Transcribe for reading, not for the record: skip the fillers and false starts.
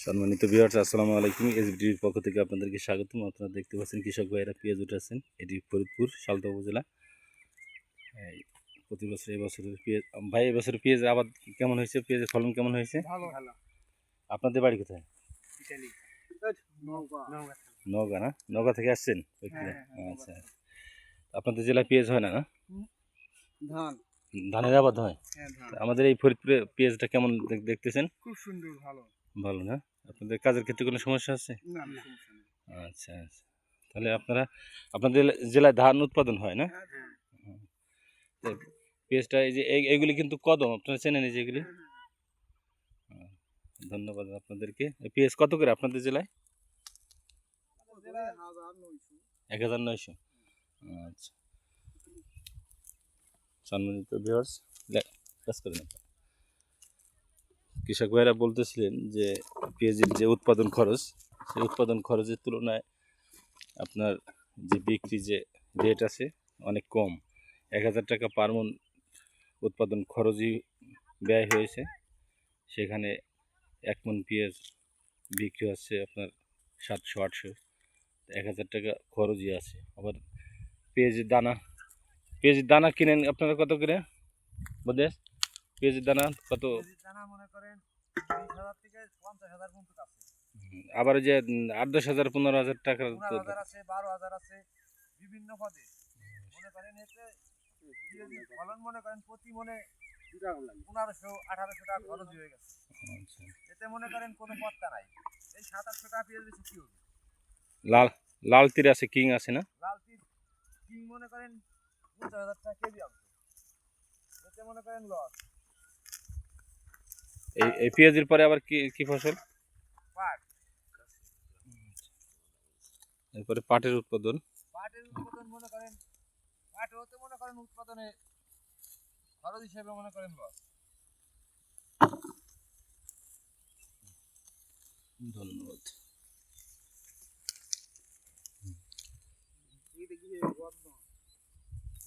সম্মানিত ভিউয়ার্স, আসসালামু আলাইকুম। এসবিটির পক্ষ থেকে আপনাদেরকে স্বাগতম। আপনারা দেখতে পাচ্ছেন কৃষক ভাইয়েরা পেঁয়াজ উঠাচ্ছেন। এটি ফরিদপুর সালতা উপজেলা। এই প্রতি বছর এবছরের পেঁয়াজ ভাই, এবছরের পেঁয়াজের আবাদ কেমন হয়েছে? পেঁয়াজের ফলন কেমন হয়েছে? আপনাদের বাড়ি কোথায়? নওগাঁ না? নওগাঁ থেকে আসছেন? আচ্ছা, আপনাদের জেলায় পেঁয়াজ হয় না? না, ধানের আবাদ হয়। আমাদের এই ফরিদপুরে পেঁয়াজটা কেমন দেখতেছেন? খুব সুন্দর, ভালো। ভালো না? আপনাদের কাজের ক্ষেত্রে কোনো সমস্যা আছে? না। আচ্ছা আচ্ছা, তাহলে আপনাদের জেলায় ধান উৎপাদন হয় না? তো পেঁয়াজটা এই যে এইগুলি কিন্তু কদম, আপনারা চেনেন এই যে এগুলি? ধন্যবাদ আপনাদেরকে। পেঁয়াজ কত করে আপনাদের জেলায়? 1900। আচ্ছা, সম্মানিত ভিউয়ার্স, কাজ করেন। কৃষক ভাইরা বলতেছিলেন যে পেঁয়াজের যে উৎপাদন খরচ, সেই উৎপাদন খরচের তুলনায় আপনার যে বিক্রি যে রেট আছে অনেক কম। 1000 টাকা পার মন উৎপাদন খরচই ব্যয় হয়েছে, সেখানে 1 মন পেঁয়াজ বিক্রি হচ্ছে আপনার 700-800। 1000 টাকা খরচই আছে। আবার পেঁয়াজের দানা কিনেন আপনারা কত করে? বোধে পেঁয়াজের দানা কত? মনে করেন 20,000 থেকে 50,000 পর্যন্ত আছে। আবার যে 8-10,000 15,000 টাকা 15,000 আছে, 12,000 আছে, বিভিন্ন পদে। মনে করেন এতে ফলন মনে করেন প্রতি মনে 1500-1800 টাকা খরচ হয়ে গেছে। আচ্ছা, এতে মনে করেন কোনো পত্তা নাই। এই 700-800 টাকা পেঁয়াজ বেশি কি হবে? লাল তীর আছে, কিং আছে না? লাল তীর কিং মনে করেন 50,000 টাকা কেজি আছে। এতে মনে করেন লস। এই পেঁয়াজের পরে আবার কি ফসল? পাট। এরপরে পাটের উৎপাদন মনে করেন পাটও তো মনে করেন উৎপাদনে খরচ হিসেবে মনে করেন লস। ধন্যবাদ।